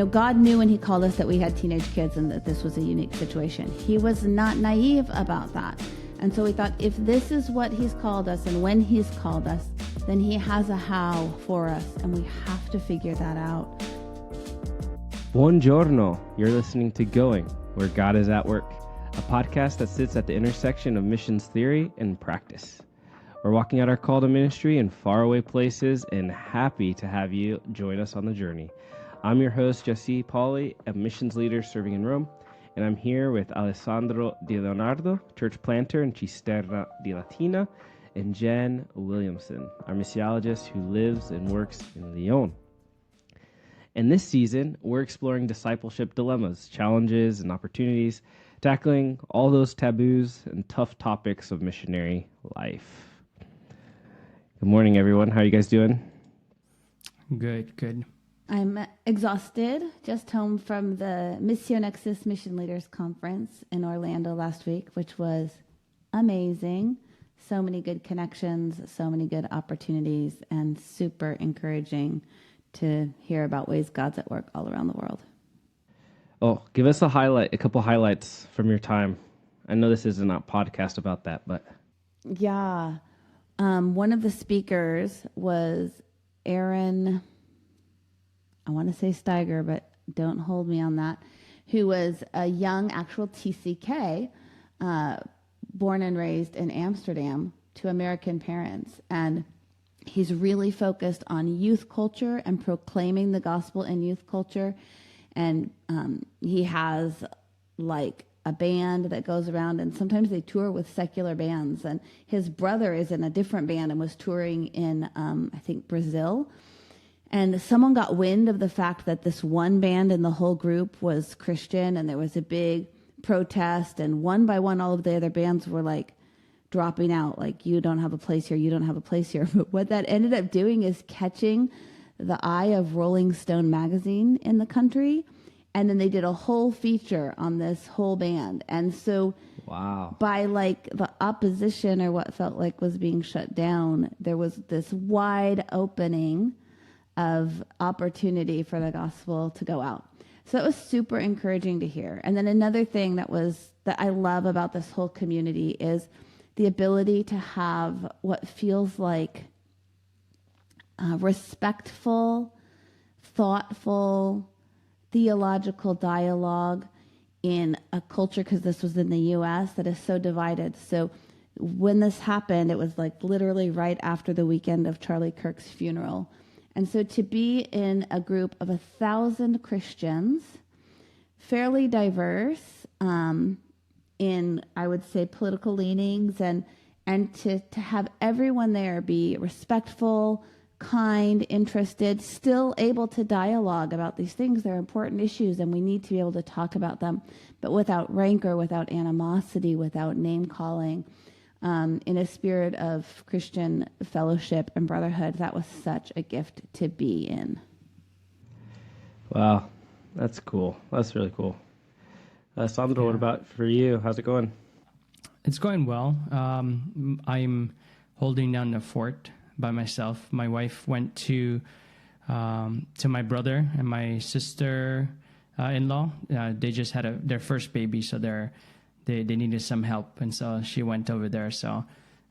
God knew when he called us that we had teenage kids and that this was a unique situation. He was not naive about that. And so we thought, if this is what he's called us and when he's called us, then he has a how for us, and we have to figure that out. Buongiorno. You're listening to Going, Where God is at Work, a podcast that sits at the intersection of missions theory and practice. We're walking out our call to ministry in faraway places and happy to have you join us on the journey. I'm your host, Jesse Pauli, a missions leader serving in Rome, and I'm here with Alessandro Di Leonardo, church planter in Cisterna di Latina, and Jen Williamson, our missiologist who lives and works in Lyon. And this season, we're exploring discipleship dilemmas, challenges, and opportunities, tackling all those taboos and tough topics of missionary life. Good morning, everyone. How are you guys doing? Good. I'm exhausted, just home from the Missionexus Mission Leaders Conference in Orlando last week, which was amazing. So many good connections, so many good opportunities, and super encouraging to hear about ways God's at work all around the world. Oh, give us a couple highlights from your time. I know this isn't a podcast about that, but... Yeah. One of the speakers was Aaron... I want to say Steiger, but don't hold me on that, who was a young actual TCK, born and raised in Amsterdam to American parents. And he's really focused on youth culture and proclaiming the gospel in youth culture. And he has like a band that goes around, and sometimes they tour with secular bands. And his brother is in a different band and was touring in, I think, Brazil. And someone got wind of the fact that this one band in the whole group was Christian, and there was a big protest, and one by one, all of the other bands were like dropping out, like, you don't have a place here, you don't have a place here. But what that ended up doing is catching the eye of Rolling Stone magazine in the country. And then they did a whole feature on this whole band. And so wow, by like the opposition or what felt like was being shut down, there was this wide opening of opportunity for the gospel to go out. So it was super encouraging to hear. And then another thing that I love about this whole community is the ability to have what feels like respectful, thoughtful, theological dialogue in a culture, because this was in the U.S., that is so divided. So when this happened, it was like literally right after the weekend of Charlie Kirk's funeral. And so to be in a group of 1,000 Christians, fairly diverse in, I would say, political leanings, and to have everyone there be respectful, kind, interested, still able to dialogue about these things. They're important issues, and we need to be able to talk about them, but without rancor, without animosity, without name-calling. In a spirit of Christian fellowship and brotherhood. That was such a gift to be in. Wow, that's cool. That's really cool. Sandro, What about for you? How's it going? It's going well. I'm holding down the fort by myself. My wife went to my brother and my sister-in-law. They just had their first baby, so they needed some help, and so she went over there. So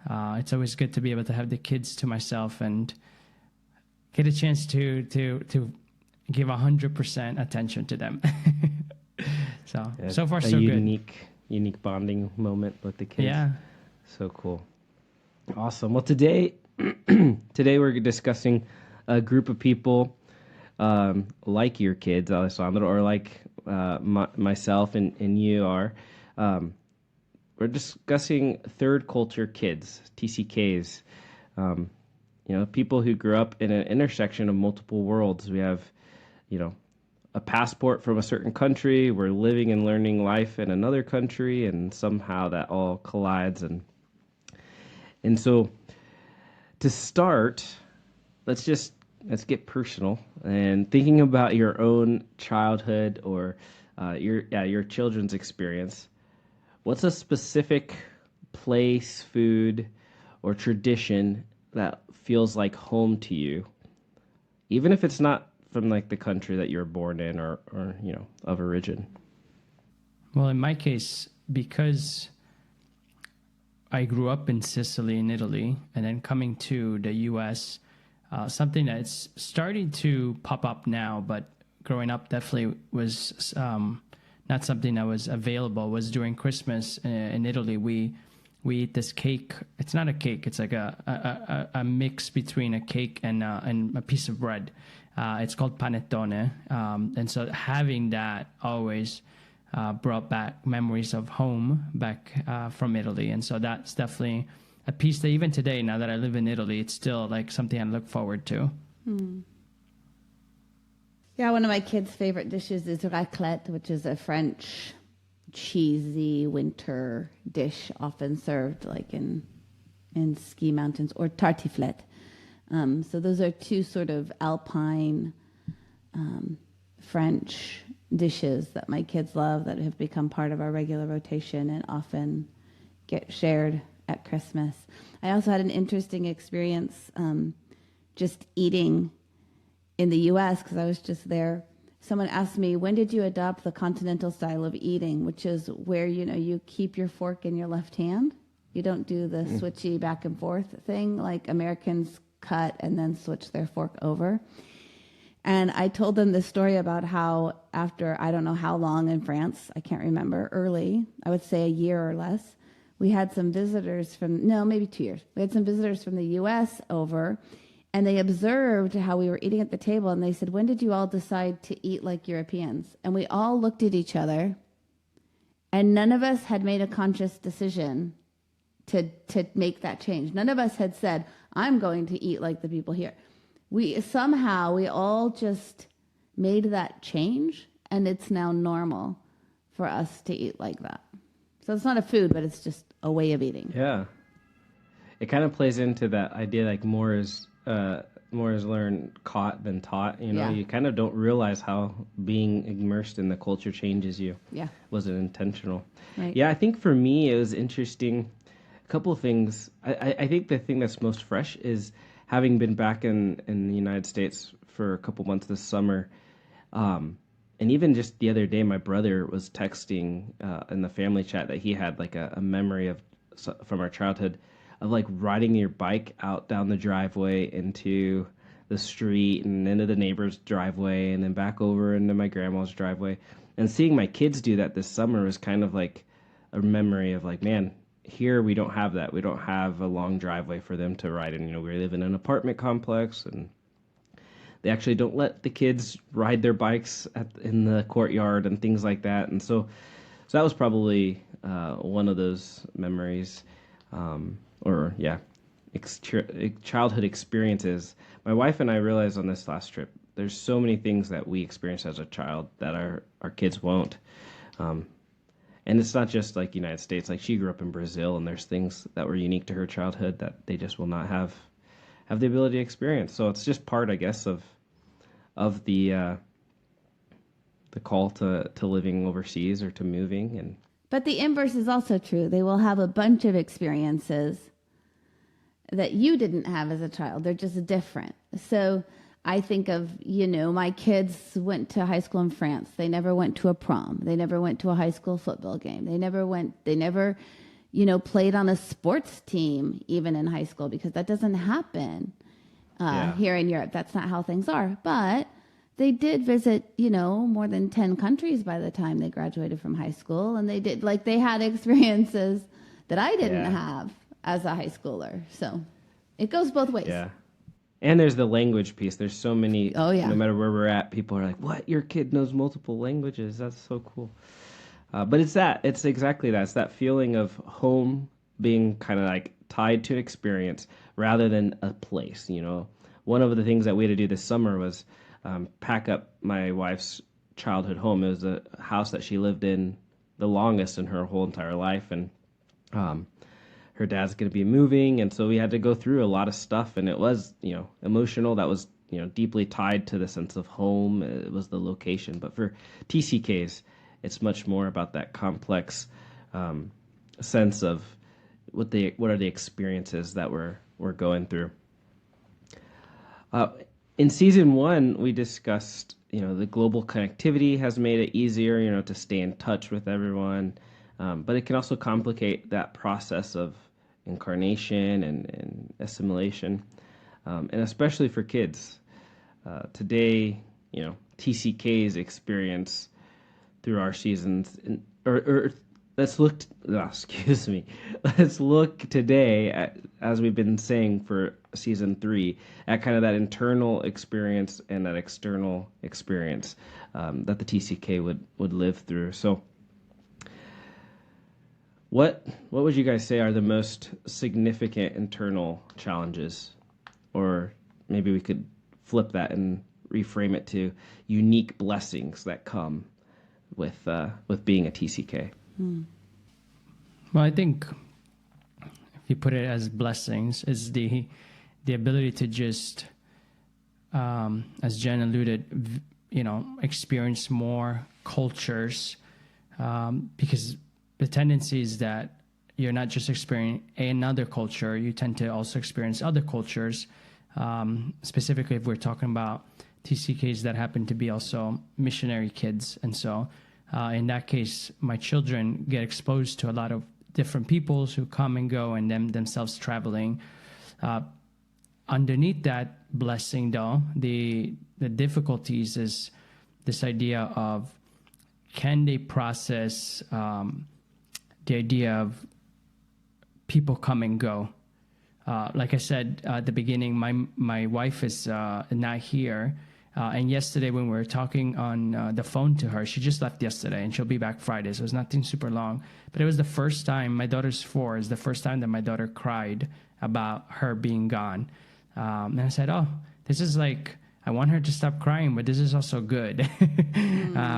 it's always good to be able to have the kids to myself and get a chance to give 100% attention to them. So far, so good. Unique bonding moment with the kids. Yeah. So cool. Awesome. Well, today we're discussing a group of people like your kids, Alessandro, or like myself and you are. We're discussing third culture kids, TCKs, people who grew up in an intersection of multiple worlds. We have, a passport from a certain country. We're living and learning life in another country, and somehow that all collides. And so to start, let's get personal and thinking about your own childhood or your children's experience. What's a specific place, food, or tradition that feels like home to you? Even if it's not from like the country that you were born in or of origin? Well, in my case, because I grew up in Sicily in Italy and then coming to the U.S., something that's starting to pop up now, but growing up definitely was not something that was available, was during Christmas in Italy. We eat this cake. It's not a cake. It's like a mix between a cake and a piece of bread. It's called panettone. And so having that always brought back memories of home back from Italy. And so that's definitely a piece that even today, now that I live in Italy, it's still like something I look forward to. Yeah, one of my kids' favorite dishes is raclette, which is a French cheesy winter dish often served like in ski mountains, or tartiflette. So those are two sort of alpine French dishes that my kids love that have become part of our regular rotation and often get shared at Christmas. I also had an interesting experience just eating in the U.S. because I was just there. Someone asked me, when did you adopt the continental style of eating, which is where, you keep your fork in your left hand. You don't do the switchy back and forth thing like Americans cut and then switch their fork over. And I told them this story about how after, I don't know how long in France, I can't remember, early, I would say a year or less, we had some visitors maybe 2 years. We had some visitors from the U.S. over, and they observed how we were eating at the table, and they said, when did you all decide to eat like Europeans? And we all looked at each other, and none of us had made a conscious decision to make that change. None of us had said, I'm going to eat like the people here. We all just made that change, and it's now normal for us to eat like that. So it's not a food, but it's just a way of eating. Yeah. It kind of plays into that idea like more is learned caught than taught. Yeah. You kind of don't realize how being immersed in the culture changes you. Yeah. Wasn't intentional. Right. Yeah, I think for me it was interesting. A couple of things. I think the thing that's most fresh is having been back in the United States for a couple months this summer. And even just the other day, my brother was texting in the family chat that he had like a memory from our childhood of like riding your bike out down the driveway into the street and into the neighbor's driveway and then back over into my grandma's driveway. And seeing my kids do that this summer was kind of like a memory of like, man, here we don't have that. We don't have a long driveway for them to ride in. We live in an apartment complex, and they actually don't let the kids ride their bikes in the courtyard and things like that. And so that was probably one of those memories, childhood experiences. My wife and I realized on this last trip, there's so many things that we experienced as a child that our kids won't. And it's not just like United States. Like she grew up in Brazil, and there's things that were unique to her childhood that they just will not have the ability to experience. So it's just part, I guess, of the call to living overseas or to moving. But the inverse is also true. They will have a bunch of experiences that you didn't have as a child. They're just different. So I think of, my kids went to high school in France. They never went to a prom. They never went to a high school football game. They never played on a sports team even in high school, because that doesn't happen here in Europe. That's not how things are. But they did visit, more than 10 countries by the time they graduated from high school. And they had experiences that I didn't have as a high schooler. So it goes both ways. Yeah. And there's the language piece. There's so many, no matter where we're at, people are like, what? Your kid knows multiple languages. That's so cool. But it's exactly that. It's that feeling of home being kind of like tied to an experience rather than a place. One of the things that we had to do this summer was pack up my wife's childhood home. It was the house that she lived in the longest in her whole entire life. And her dad's going to be moving. And so we had to go through a lot of stuff. And it was, emotional. That was, deeply tied to the sense of home. It was the location. But for TCKs, it's much more about that complex sense of what are the experiences that we're going through. in season one, we discussed, the global connectivity has made it easier, to stay in touch with everyone. But it can also complicate that process of incarnation and assimilation, and especially for kids. Today, TCKs experience through our seasons, or let's look, excuse me, let's look today at, as we've been saying for season 3, at kind of that internal experience and that external experience that the TCK would live through. So what would you guys say are the most significant internal challenges? Or maybe we could flip that and reframe it to unique blessings that come with being a TCK. Well, I think if you put it as blessings, is the ability to just, as Jen alluded, experience more cultures, because the tendency is that you're not just experiencing another culture, you tend to also experience other cultures. Specifically, if we're talking about TCKs that happen to be also missionary kids. And so in that case, my children get exposed to a lot of different peoples who come and go, and themselves traveling. Underneath that blessing, though, the difficulties is this idea of, can they process the idea of people come and go? Like I said at the beginning, my wife is not here. And yesterday when we were talking on the phone to her, she just left yesterday and she'll be back Friday. So it's nothing super long. But it was the first time, my daughter's 4, is the first time that my daughter cried about her being gone. And I said, oh, this is like, I want her to stop crying, but this is also good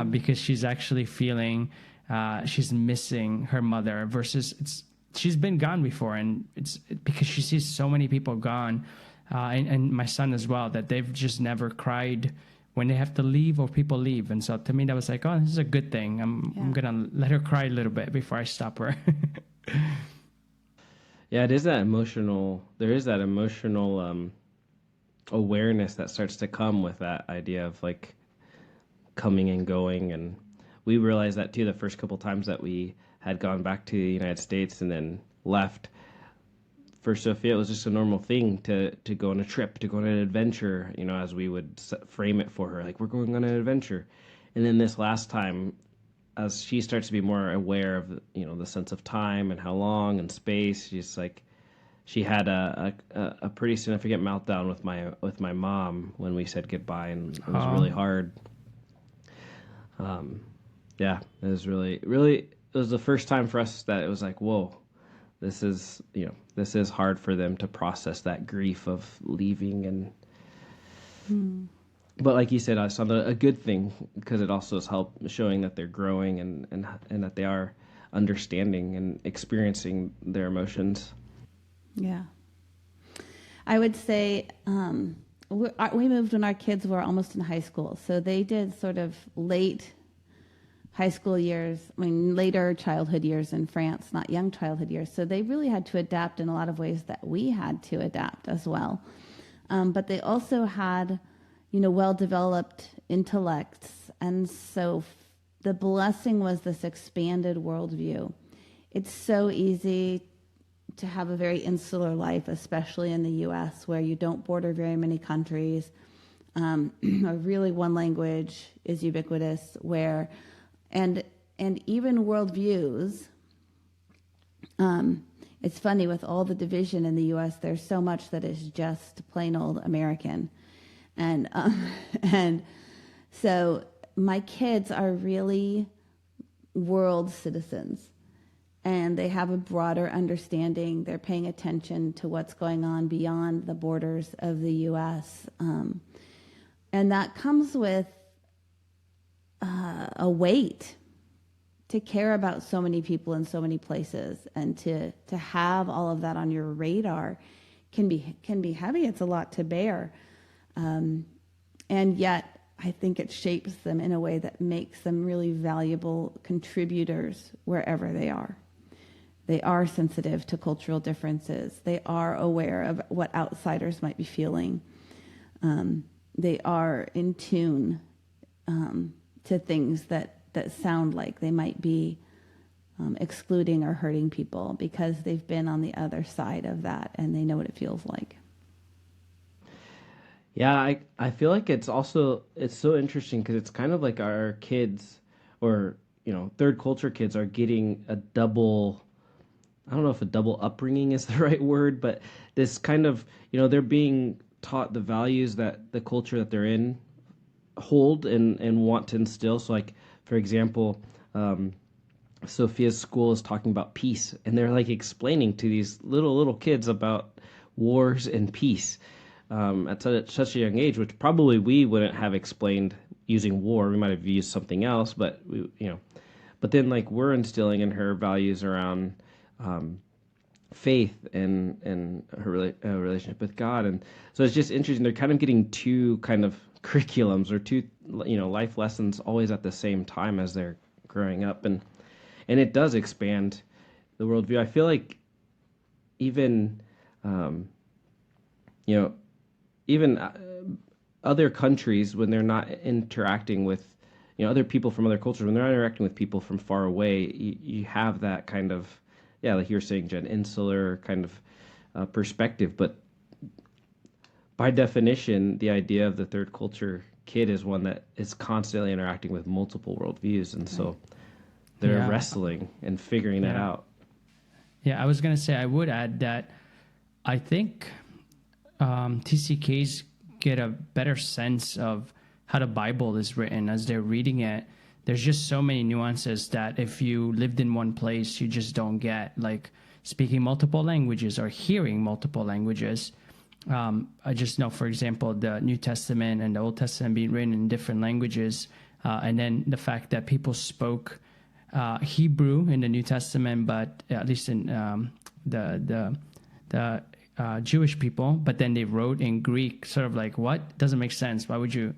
because she's actually feeling she's missing her mother versus she's been gone before, and it's because she sees so many people gone, and my son as well, that they've just never cried when they have to leave or people leave. And so to me, that was like, oh, this is a good thing. I'm gonna let her cry a little bit before I stop her. Yeah, it is that emotional. There is that emotional awareness that starts to come with that idea of like coming and going, and we realized that too the first couple times that we had gone back to the United States and then left. For Sophia, it was just a normal thing to go on a trip, to go on an adventure, as we would frame it for her, like, we're going on an adventure. And then this last time, as she starts to be more aware of, the sense of time and how long and space, she had a pretty significant meltdown with my mom when we said goodbye, and it was really hard. Yeah, it was really, really, it was the first time for us that it was like, whoa, this is hard for them to process that grief of leaving. And but like you said, I saw a good thing, because it also has helped showing that they're growing and that they are understanding and experiencing their emotions. Yeah. I would say we moved when our kids were almost in high school. So they did sort of late high school years, later childhood years in France, not young childhood years. So they really had to adapt in a lot of ways that we had to adapt as well. But they also had, well-developed intellects. And so the blessing was this expanded worldview. It's so easy to have a very insular life, especially in the U.S., where you don't border very many countries. Really one language is ubiquitous, where... And even worldviews, it's funny, with all the division in the U.S., there's so much that is just plain old American. And so my kids are really world citizens, and they have a broader understanding. They're paying attention to what's going on beyond the borders of the U.S. And that comes with a weight to care about so many people in so many places, and to have all of that on your radar can be heavy. It's a lot to bear, and yet I think it shapes them in a way that makes them really valuable contributors wherever they are. They are sensitive to cultural differences. They are aware of what outsiders might be feeling. they are in tune to things that sound like they might be excluding or hurting people, because they've been on the other side of that and they know what it feels like. Yeah, I feel like it's so interesting because it's kind of like our kids, or third culture kids are getting a double. I don't know if a double upbringing is the right word, but this kind of, they're being taught the values that the culture that they're in hold and want to instill. So, like, for example, Sophia's school is talking about peace, and they're like explaining to these little kids about wars and peace at such a young age, which probably we wouldn't have explained using war. We might have used something else, but but then, like, we're instilling in her values around faith and her relationship with God. And so it's just interesting. They're kind of getting two kind of curriculums or two life lessons always at the same time as they're growing up, and it does expand the worldview. I feel like even even other countries, when they're not interacting with other people from other cultures, when they're not interacting with people from far away, you have that kind of, like you were saying, Jen, insular kind of perspective. But by definition, the idea of the third culture kid is one that is constantly interacting with multiple worldviews, and so they're wrestling and figuring that out. Yeah, I was going to say, I would add that I think TCKs get a better sense of how the Bible is written as they're reading it. There's just so many nuances that if you lived in one place, you just don't get, like speaking multiple languages or hearing multiple languages. I just know, for example, the New Testament and the Old Testament being written in different languages, and then the fact that people spoke Hebrew in the New Testament, but at least in the Jewish people, but then they wrote in Greek, sort of like, what? Doesn't make sense. Why would you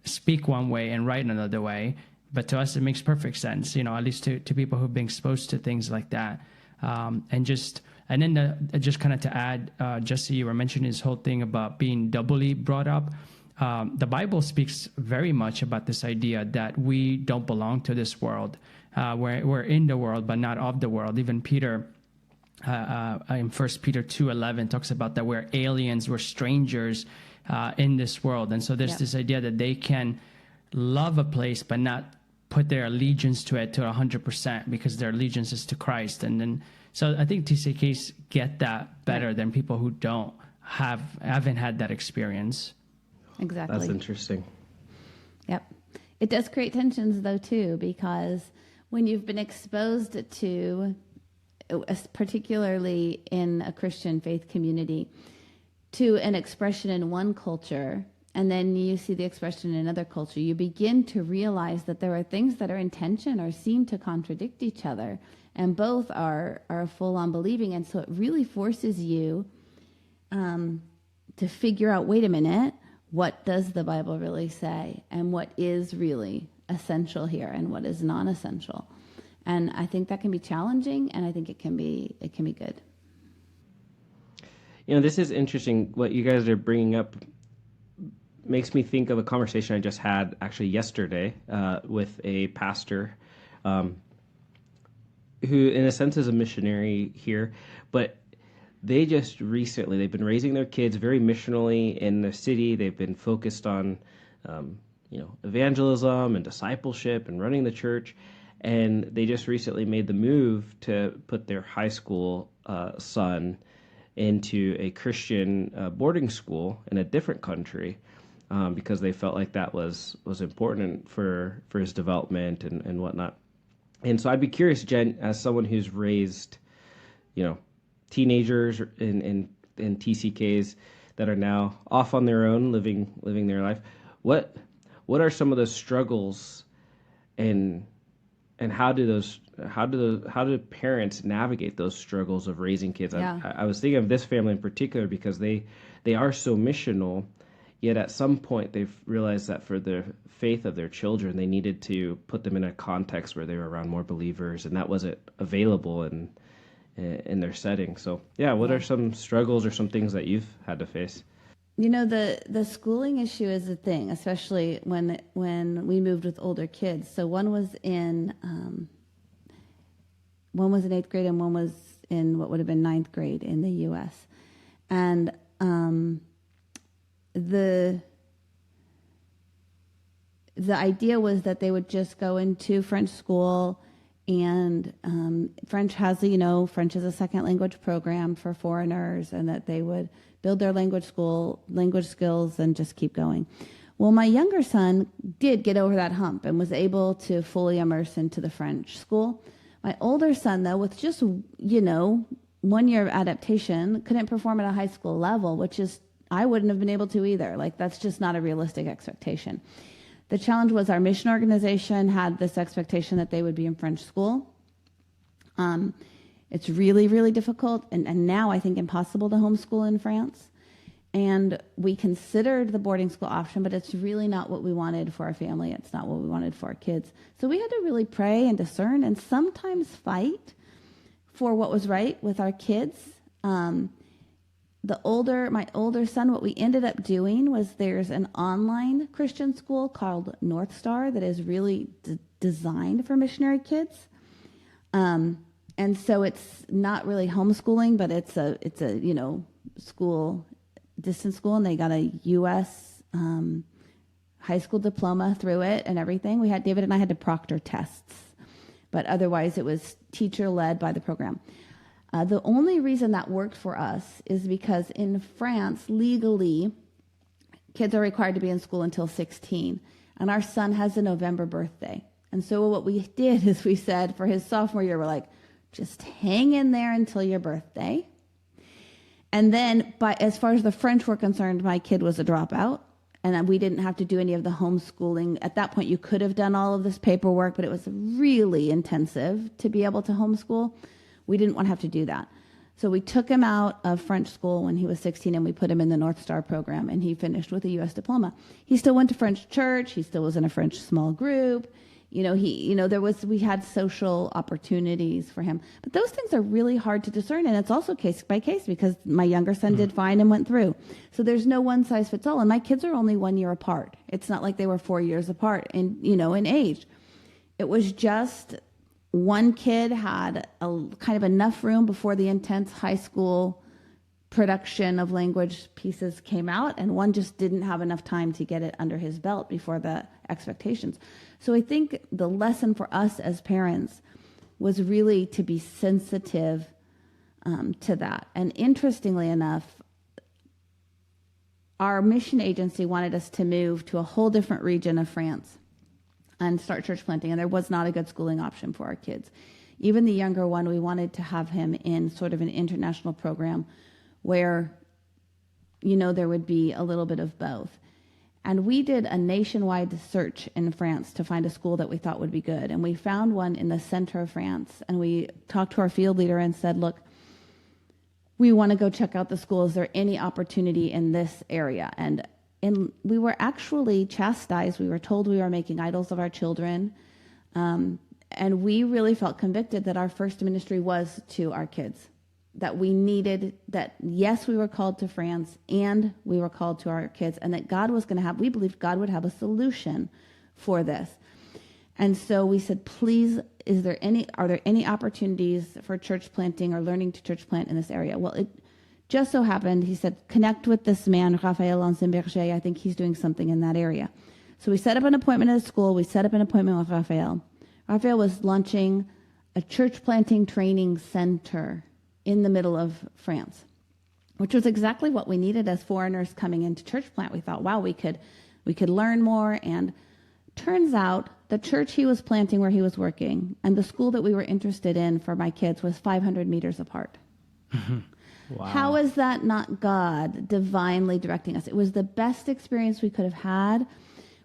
speak one way and write another way? But to us, it makes perfect sense, at least to people who've been exposed to things like that. And then just kind of to add, Jesse, you were mentioning this whole thing about being doubly brought up. The Bible speaks very much about this idea that we don't belong to this world. We're in the world, but not of the world. Even Peter, in 1 Peter 2:11, talks about that we're aliens, we're strangers in this world. And so there's this idea that they can love a place, but not put their allegiance to it to 100%, because their allegiance is to Christ. And then, so I think TCKs get that better than people who haven't had that experience. Exactly. That's interesting. Yep. It does create tensions, though, too, because when you've been exposed to, particularly in a Christian faith community, to an expression in one culture, and then you see the expression in another culture, you begin to realize that there are things that are in tension or seem to contradict each other, and both are full-on believing. And so it really forces you to figure out, wait a minute, what does the Bible really say, and what is really essential here and what is non-essential. And I think that can be challenging, and I think it can be good. This is interesting. What you guys are bringing up makes me think of a conversation I just had actually yesterday with a pastor who, in a sense, is a missionary here, but they've been raising their kids very missionally in the city. They've been focused on, evangelism and discipleship and running the church. And they just recently made the move to put their high school son into a Christian boarding school in a different country because they felt like that was important for his development and whatnot. And so I'd be curious, Jen, as someone who's raised, teenagers in TCKs that are now off on their own, living their life. What are some of the struggles, and how do parents navigate those struggles of raising kids? Yeah. I was thinking of this family in particular because they are so missional, yet at some point they've realized that for the faith of their children, they needed to put them in a context where they were around more believers, and that wasn't available in their setting. So, what are some struggles or some things that you've had to face? the schooling issue is a thing, especially when we moved with older kids. So one was in 8th grade and one was in what would have been 9th grade in the U.S. And the idea was that they would just go into French school, and French is a second language program for foreigners, and that they would build their language skills and just keep going. Well, my younger son did get over that hump and was able to fully immerse into the French school. My older son, though, with just, 1 year of adaptation, couldn't perform at a high school level, which is, I wouldn't have been able to either. Like, that's just not a realistic expectation. The challenge was our mission organization had this expectation that they would be in French school. It's really, really difficult, and now I think impossible to homeschool in France. And we considered the boarding school option, but it's really not what we wanted for our family. It's not what we wanted for our kids. So we had to really pray and discern and sometimes fight for what was right with our kids. My older son, what we ended up doing was there's an online Christian school called North Star that is really designed for missionary kids. And so it's not really homeschooling, but it's a school, distance school, and they got a U.S. High school diploma through it and everything. David and I had to proctor tests, but otherwise it was teacher-led by the program. The only reason that worked for us is because in France, legally, kids are required to be in school until 16, and our son has a November birthday. And so what we did is we said for his sophomore year, we're like, just hang in there until your birthday. And then, as far as the French were concerned, my kid was a dropout, and we didn't have to do any of the homeschooling. At that point, you could have done all of this paperwork, but it was really intensive to be able to homeschool. We didn't want to have to do that. So we took him out of French school when he was 16, and we put him in the North Star program, and he finished with a U.S. diploma. He still went to French church. He still was in a French small group. We had social opportunities for him. But those things are really hard to discern, and it's also case by case because my younger son did fine and went through. So there's no one size fits all, and my kids are only 1 year apart. It's not like they were 4 years apart in age. It was just one kid had a kind of enough room before the intense high school production of language pieces came out, and one just didn't have enough time to get it under his belt before the expectations. So I think the lesson for us as parents was really to be sensitive to that. And interestingly enough, our mission agency wanted us to move to a whole different region of France and start church planting, and there was not a good schooling option for our kids. Even the younger one, we wanted to have him in sort of an international program where, there would be a little bit of both. And we did a nationwide search in France to find a school that we thought would be good. And we found one in the center of France. And we talked to our field leader and said, look, we want to go check out the school. Is there any opportunity in this area? And we were actually chastised. We were told we were making idols of our children. And we really felt convicted that our first ministry was to our kids. That we needed, that yes, we were called to France and we were called to our kids, and that God was going to have, we believed God would have a solution for this. And so we said, please, are there any opportunities for church planting or learning to church plant in this area? Well, it just so happened, he said, connect with this man, Raphael Ansemberger. I think he's doing something in that area. So we set up an appointment at a school. We set up an appointment with Raphael. Raphael was launching a church planting training center in the middle of France, which was exactly what we needed as foreigners coming into church plant. We thought, wow, we could learn more. And turns out the church he was planting where he was working and the school that we were interested in for my kids was 500 meters apart. Wow. How is that not God divinely directing us? It was the best experience we could have had.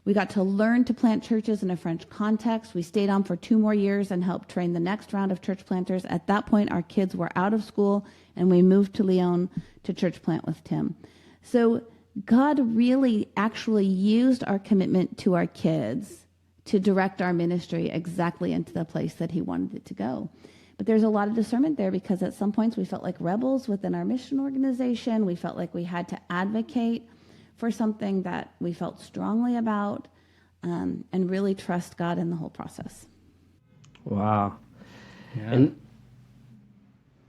We got to learn to plant churches in a French context. We stayed on for 2 more years and helped train the next round of church planters. At that point, our kids were out of school, and we moved to Lyon to church plant with Tim. So God really actually used our commitment to our kids to direct our ministry exactly into the place that he wanted it to go. But there's a lot of discernment there because at some points we felt like rebels within our mission organization. We felt like we had to advocate for something that we felt strongly about, and really trust God in the whole process. Wow. Yeah. And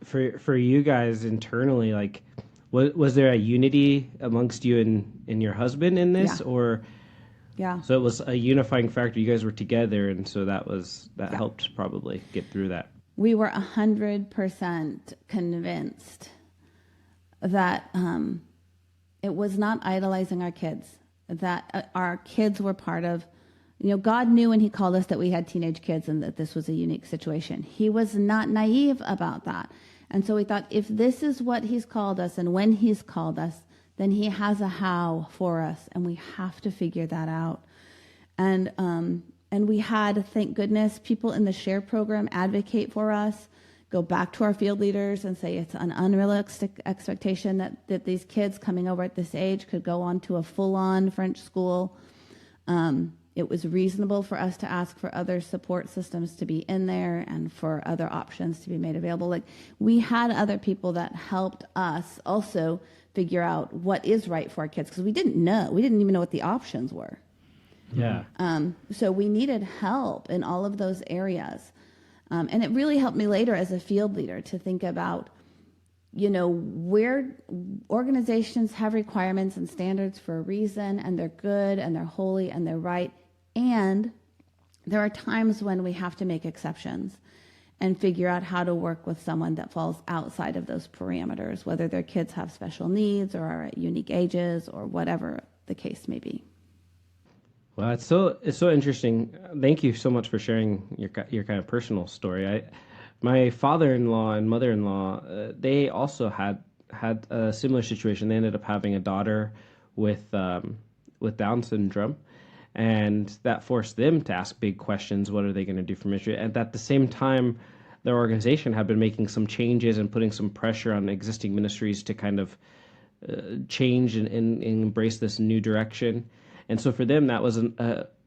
for you guys internally, like, was there a unity amongst you and your husband in this, Yeah. or Yeah. so it was a unifying factor? You guys were together, and so that Yeah. helped probably get through that. We were 100% convinced that it was not idolizing our kids, that our kids were part of, God knew when he called us that we had teenage kids and that this was a unique situation. He was not naive about that. And so we thought, if this is what he's called us and when he's called us, then he has a how for us, and we have to figure that out. And we had, thank goodness, people in the SHARE program advocate for us, go back to our field leaders and say it's an unrealistic expectation that these kids coming over at this age could go on to a full-on French school. It was reasonable for us to ask for other support systems to be in there and for other options to be made available. Like, we had other people that helped us also figure out what is right for our kids, because we didn't know. We didn't even know what the options were. Yeah. So we needed help in all of those areas. And it really helped me later as a field leader to think about, where organizations have requirements and standards for a reason, and they're good and they're holy and they're right. And there are times when we have to make exceptions and figure out how to work with someone that falls outside of those parameters, whether their kids have special needs or are at unique ages or whatever the case may be. Well, it's so interesting. Thank you so much for sharing your kind of personal story. My father-in-law and mother-in-law, they also had a similar situation. They ended up having a daughter with Down syndrome, and that forced them to ask big questions. What are they going to do for ministry? And at the same time, their organization had been making some changes and putting some pressure on existing ministries to kind of change and embrace this new direction. And so for them, that was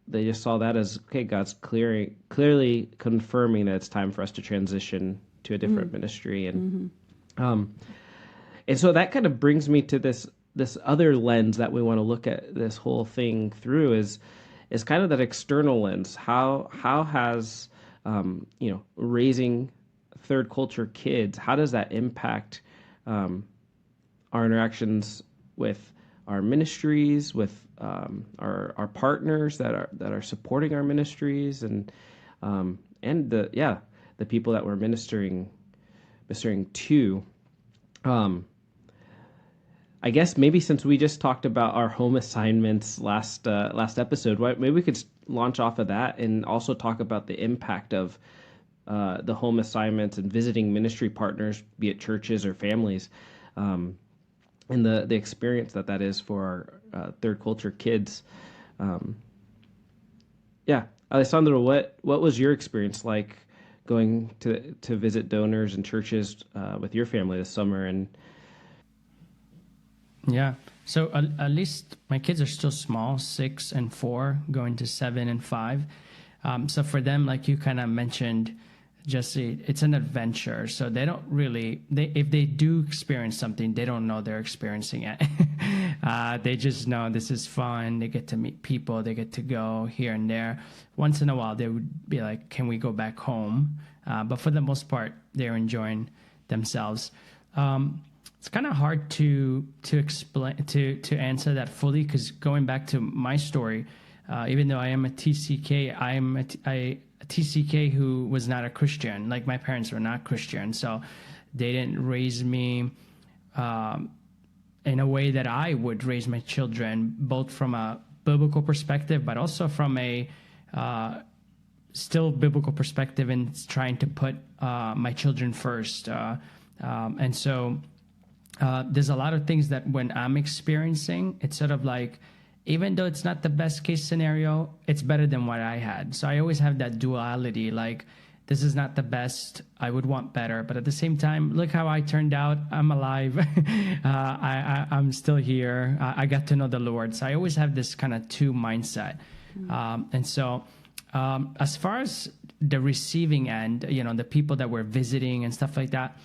they just saw that as, okay, God's clearly confirming that it's time for us to transition to a different ministry. And and so that kind of brings me to this other lens that we want to look at this whole thing through is kind of that external lens. How has raising third culture kids, how does that impact our interactions with our ministries, with our partners that are supporting our ministries, and the people that we're ministering to. I guess maybe since we just talked about our home assignments last episode, maybe we could launch off of that and also talk about the impact of the home assignments and visiting ministry partners, be it churches or families, and the experience that is for our third culture kids. Alessandro, what was your experience like going to visit donors and churches with your family this summer? And Yeah. So at least my kids are still small, 6 and 4, going to 7 and 5. So for them, like you kind of mentioned, Jesse, it's an adventure. So they don't really, if they do experience something, they don't know they're experiencing it. They just know this is fun. They get to meet people. They get to go here and there. Once in a while, they would be like, can we go back home? But for the most part, they're enjoying themselves. It's kind of hard to explain, to answer that fully, because going back to my story, even though I am a TCK, I'm a TCK who was not a Christian. Like, my parents were not Christian, so they didn't raise me in a way that I would raise my children, both from a biblical perspective, but also from a still biblical perspective in trying to put my children first. And so there's a lot of things that when I'm experiencing, it's sort of like, even though it's not the best case scenario, it's better than what I had. So I always have that duality, like, this is not the best, I would want better. But at the same time, look how I turned out. I'm alive. I'm still here. I got to know the Lord. So I always have this kind of two mindset. And so as far as the receiving end, the people that we're visiting and stuff like that,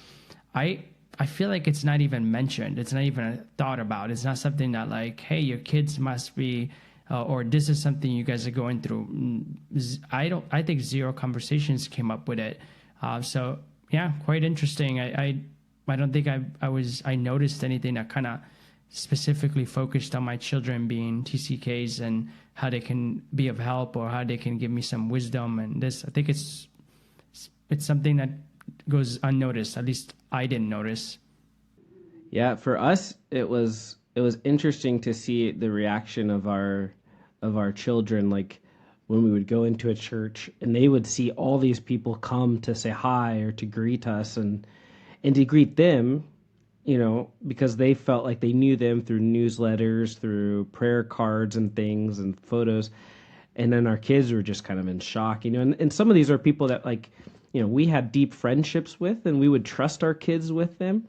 I feel like it's not even mentioned. It's not even thought about. It's not something that like, hey, your kids must be, or this is something you guys are going through. I think zero conversations came up with it. So yeah, quite interesting. I don't think I noticed anything that kind of specifically focused on my children being TCKs and how they can be of help or how they can give me some wisdom. And this, I think it's something that goes unnoticed. At least I didn't notice. Yeah, for us, it was interesting to see the reaction of our children, like when we would go into a church and they would see all these people come to say hi or to greet us and to greet them, because they felt like they knew them through newsletters, through prayer cards and things and photos. And then our kids were just kind of in shock, and some of these are people that like, we had deep friendships with and we would trust our kids with them.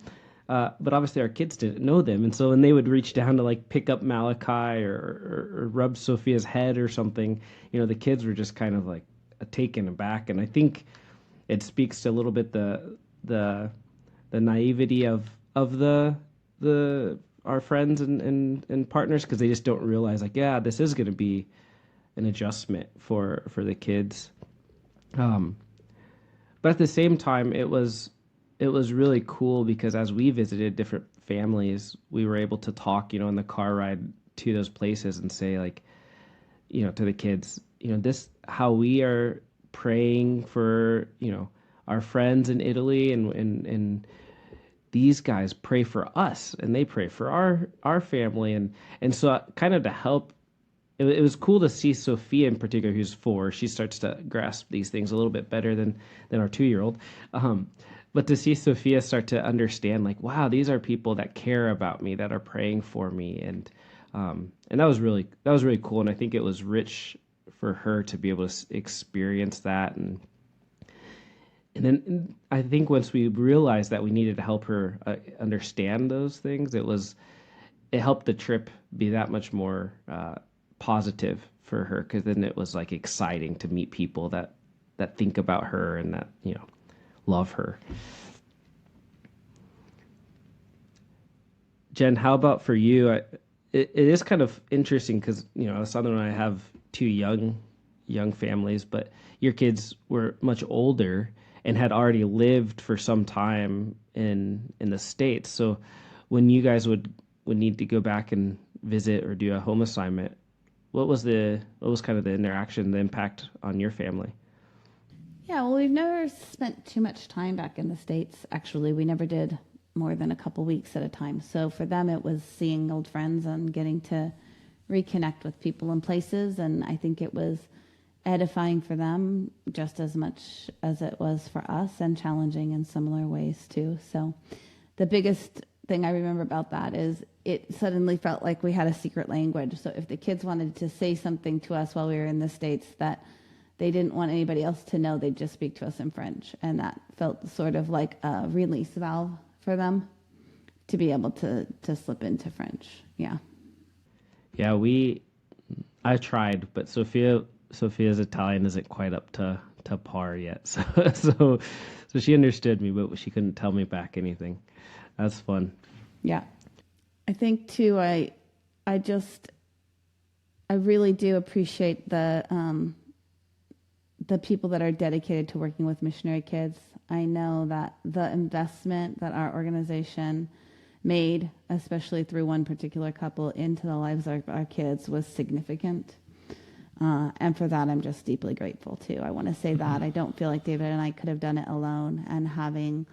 But obviously our kids didn't know them. And so when they would reach down to like pick up Malachi or rub Sophia's head or something, the kids were just kind of like taken aback. And I think it speaks to a little bit the naivety of our friends and partners, because they just don't realize like, yeah, this is going to be an adjustment for the kids. But at the same time, it was really cool because as we visited different families, we were able to talk, in the car ride to those places and say like, to the kids, this how we are praying for, our friends in Italy and these guys pray for us and they pray for our family. And so kind of to help, it was cool to see Sophia in particular, who's 4. She starts to grasp these things a little bit better than our 2-year-old. But to see Sophia start to understand, like, wow, these are people that care about me, that are praying for me, and that was really cool. And I think it was rich for her to be able to experience that. And then I think once we realized that we needed to help her understand those things, it helped the trip be that much more positive for her, because then it was like exciting to meet people that think about her and that love her. Jen, how about for you? It is kind of interesting because Sandra and I have 2 young families, but your kids were much older and had already lived for some time in the States. So when you guys would need to go back and visit or do a home assignment, what was kind of the interaction, the impact on your family? Yeah, well, we've never spent too much time back in the States. Actually, we never did more than a couple weeks at a time. So for them, it was seeing old friends and getting to reconnect with people and places. And I think it was edifying for them just as much as it was for us, and challenging in similar ways too. So the biggest thing I remember about that is it suddenly felt like we had a secret language. So if the kids wanted to say something to us while we were in the States that they didn't want anybody else to know, they'd just speak to us in French. And that felt sort of like a release valve for them to be able to slip into French. Yeah. Yeah, I tried, but Sophia's Italian isn't quite up to par yet. So she understood me, but she couldn't tell me back anything. That's fun. Yeah. I think too, I really do appreciate the people that are dedicated to working with missionary kids. I know that the investment that our organization made, especially through one particular couple, into the lives of our kids was significant. And for that, I'm just deeply grateful too. I want to say that I don't feel like David and I could have done it alone, and having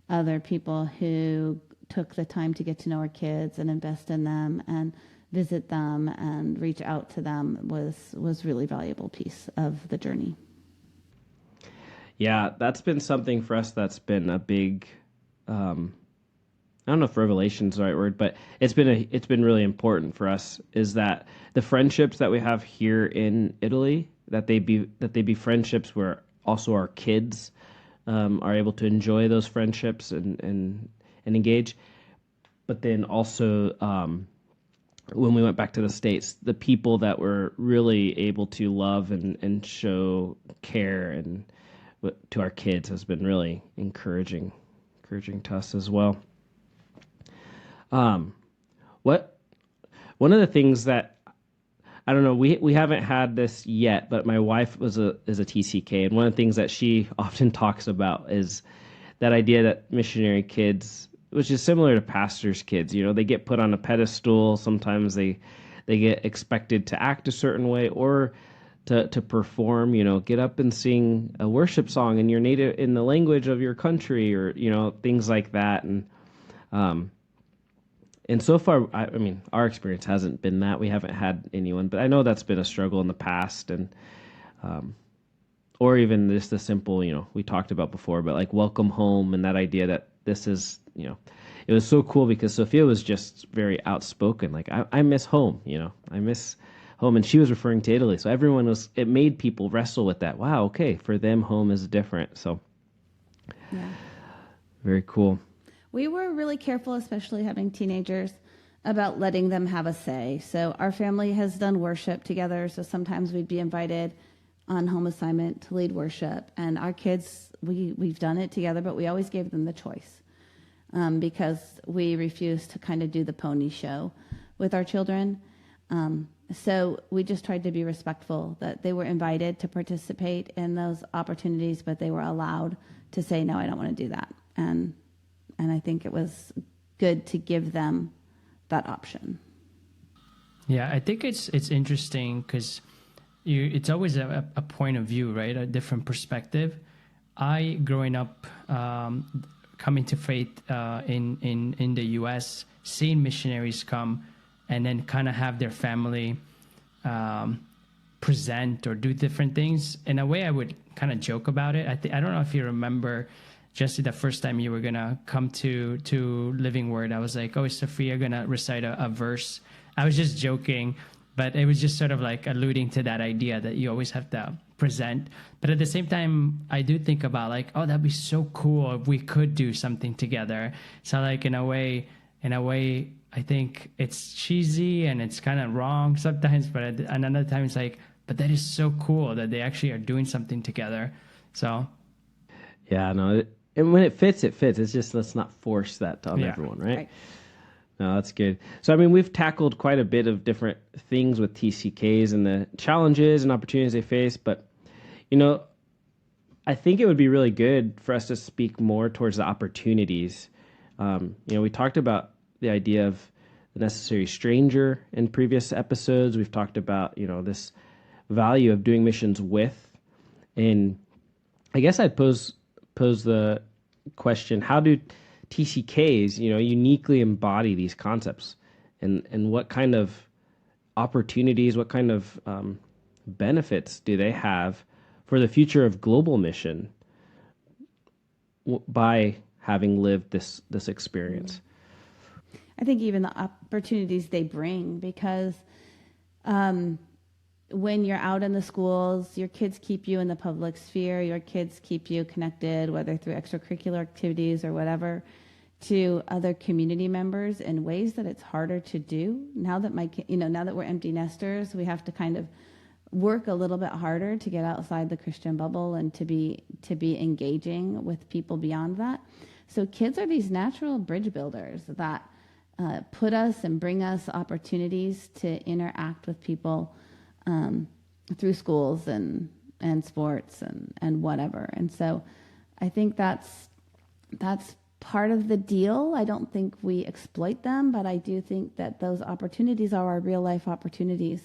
other people who took the time to get to know our kids and invest in them and visit them and reach out to them was really valuable piece of the journey. Yeah, that's been something for us that's been a big, I don't know if revelation's the right word, but it's been really important for us, is that the friendships that we have here in Italy, that they be friendships where also our kids are able to enjoy those friendships and engage. But then also, when we went back to the States, the people that were really able to love and show care and to our kids has been really encouraging to us as well. Um, what one of the things that I don't know, we haven't had this yet, but my wife is a TCK, and one of the things that she often talks about is that idea that missionary kids, which is similar to pastors' kids, they get put on a pedestal. Sometimes they get expected to act a certain way or to perform, get up and sing a worship song in your native in the language of your country, or things like that. And so far, I mean, our experience hasn't been that. We haven't had anyone, but I know that's been a struggle in the past, and or even just the simple, we talked about before, but like welcome home, and that idea that this is, it was so cool because Sophia was just very outspoken. Like, I miss home, I miss home. And she was referring to Italy. So it made people wrestle with that. Wow, okay, for them, home is different. So, Yeah. Very cool. We were really careful, especially having teenagers, about letting them have a say. So our family has done worship together. So sometimes we'd be invited on home assignment to lead worship. And our kids, we've done it together, but we always gave them the choice because we refused to kind of do the pony show with our children. So we just tried to be respectful that they were invited to participate in those opportunities, but they were allowed to say, no, I don't want to do that. And I think it was good to give them that option. Yeah, I think it's interesting because it's always a point of view, right? A different perspective. Growing up, coming to faith in the U.S., seeing missionaries come and then kind of have their family present or do different things. In a way, I would kind of joke about it. I don't know if you remember, Jesse, the first time you were going to come to Living Word, I was like, oh, is Sophia going to recite a verse? I was just joking, but it was just sort of like alluding to that idea that you always have to present. But at the same time, I do think about like, oh, that'd be so cool if we could do something together. So like in a way, I think it's cheesy and it's kind of wrong sometimes, but another time it's like, but that is so cool that they actually are doing something together. So, yeah, no, and when it fits, it fits. It's just, let's not force that on everyone, right? No, that's good. So, I mean, we've tackled quite a bit of different things with TCKs and the challenges and opportunities they face, but, I think it would be really good for us to speak more towards the opportunities. We talked about the idea of the necessary stranger in previous episodes. We've talked about, this value of doing missions with. And I guess I'd pose the question, how do TCKs, uniquely embody these concepts? And what kind of opportunities, what kind of benefits do they have for the future of global mission by having lived this experience? I think even the opportunities they bring, because when you're out in the schools, your kids keep you in the public sphere, your kids keep you connected, whether through extracurricular activities or whatever, to other community members in ways that it's harder to do. Now that now that we're empty nesters, we have to kind of work a little bit harder to get outside the Christian bubble and to be engaging with people beyond that. So kids are these natural bridge builders that put us and bring us opportunities to interact with people through schools and sports and whatever. And so I think that's part of the deal. I don't think we exploit them, but I do think that those opportunities are our real life opportunities.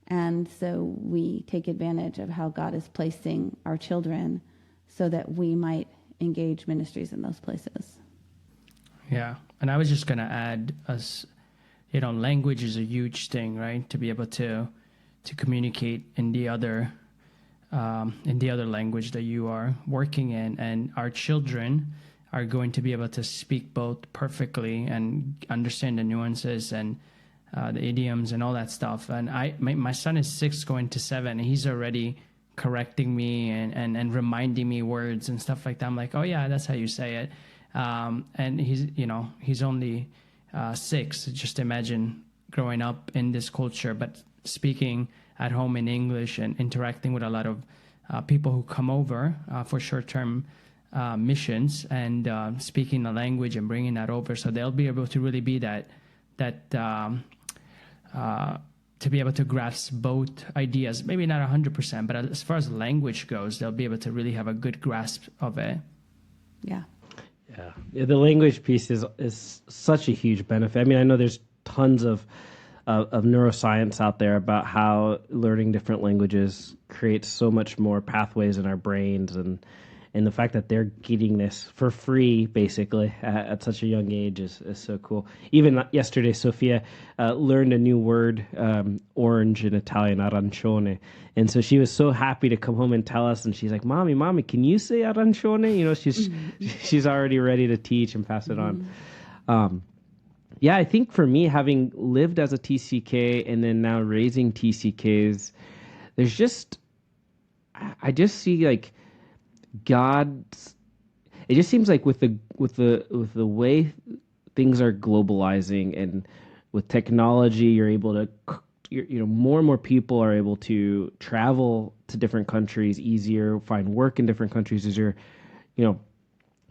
And so we take advantage of how God is placing our children so that we might engage ministries in those places. Yeah. And I was just going to add, language is a huge thing, right? To be able to communicate in the other language that you are working in, and our children are going to be able to speak both perfectly and understand the nuances and the idioms and all that stuff. And my son is 6 going to 7, and he's already correcting me and reminding me words and stuff like that. I'm like, oh yeah, that's how you say it. And he's only 6. Just imagine growing up in this culture, but speaking at home in English and interacting with a lot of people who come over for short-term missions and speaking the language and bringing that over. So they'll be able to really be to be able to grasp both ideas, maybe not 100%, but as far as language goes, they'll be able to really have a good grasp of it. Yeah. Yeah, the language piece is such a huge benefit. I mean, I know there's tons of neuroscience out there about how learning different languages creates so much more pathways in our brains, and the fact that they're getting this for free, basically, at such a young age is so cool. Even yesterday, Sophia learned a new word, orange in Italian, arancione. And so she was so happy to come home and tell us, and she's like, Mommy, can you say arancione? You know, she's already ready to teach and pass it on. Yeah, I think for me, having lived as a TCK and then now raising TCKs, I just see like God's. It just seems like with the way things are globalizing, and with technology, you're able to, more and more people are able to travel to different countries easier, find work in different countries easier.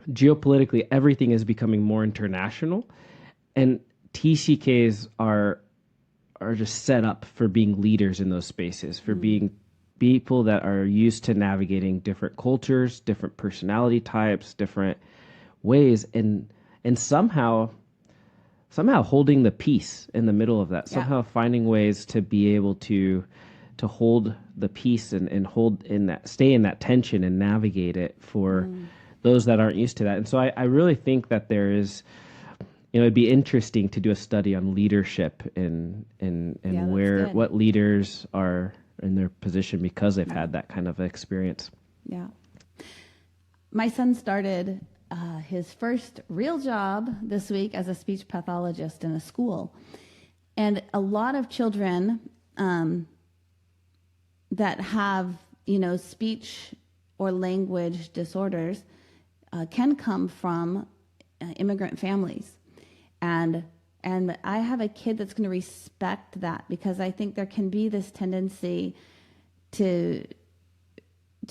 Geopolitically, everything is becoming more international. And TCKs are just set up for being leaders in those spaces, for being people that are used to navigating different cultures, different personality types, different ways, and somehow holding the peace in the middle of that, somehow finding ways to be able to hold the peace and hold in that, stay in that tension and navigate it for those that aren't used to that. And so I really think that there is, it'd be interesting to do a study on leadership and what leaders are in their position because they've had that kind of experience. Yeah. My son started his first real job this week as a speech pathologist in a school. And a lot of children that have, speech or language disorders can come from immigrant families. And I have a kid that's going to respect that, because I think there can be this tendency to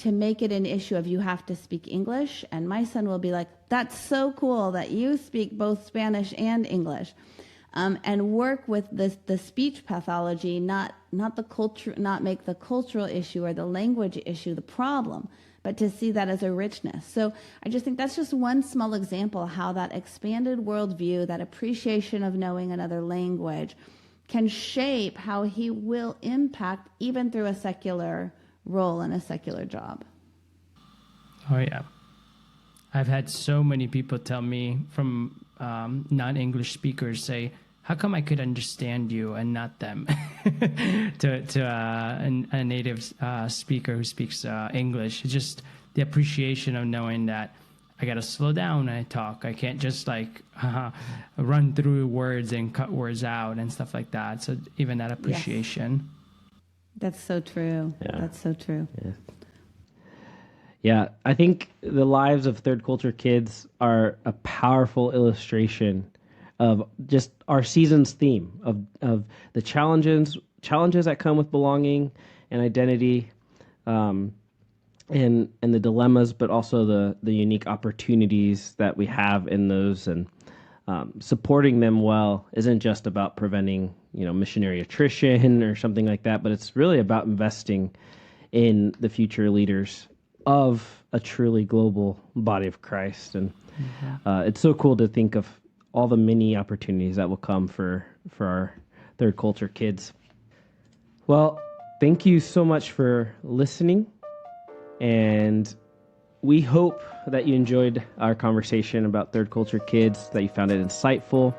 make it an issue of you have to speak English. And my son will be like, that's so cool that you speak both Spanish and English. And work with the speech pathology, not the culture, not make the cultural issue or the language issue the problem, but to see that as a richness. So I just think that's just one small example how that expanded worldview, that appreciation of knowing another language, can shape how he will impact even through a secular role in a secular job. Oh, yeah. I've had so many people tell me from non-English speakers say, how come I could understand you and not them? to a native speaker who speaks English. It's just the appreciation of knowing that I got to slow down when I talk. I can't just run through words and cut words out and stuff like that. So even that appreciation. Yes. That's so true. Yeah. That's so true. Yeah, I think the lives of third culture kids are a powerful illustration of just our season's theme of the challenges that come with belonging and identity, and the dilemmas, but also the unique opportunities that we have in those, and supporting them well isn't just about preventing missionary attrition or something like that, but it's really about investing in the future leaders of a truly global body of Christ. And it's so cool to think of all the many opportunities that will come for our third culture kids. Well, thank you so much for listening, and we hope that you enjoyed our conversation about third culture kids, that you found it insightful,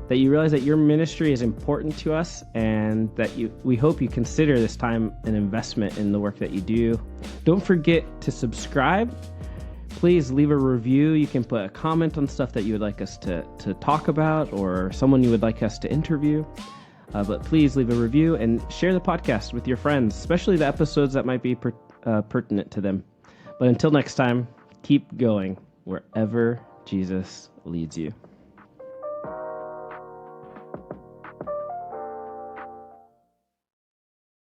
that you realize that your ministry is important to us, and that we hope you consider this time an investment in the work that you do. Don't forget to subscribe. Please leave a review. You can put a comment on stuff that you would like us to talk about, or someone you would like us to interview. But please leave a review and share the podcast with your friends, especially the episodes that might be pertinent to them. But until next time, keep going wherever Jesus leads you.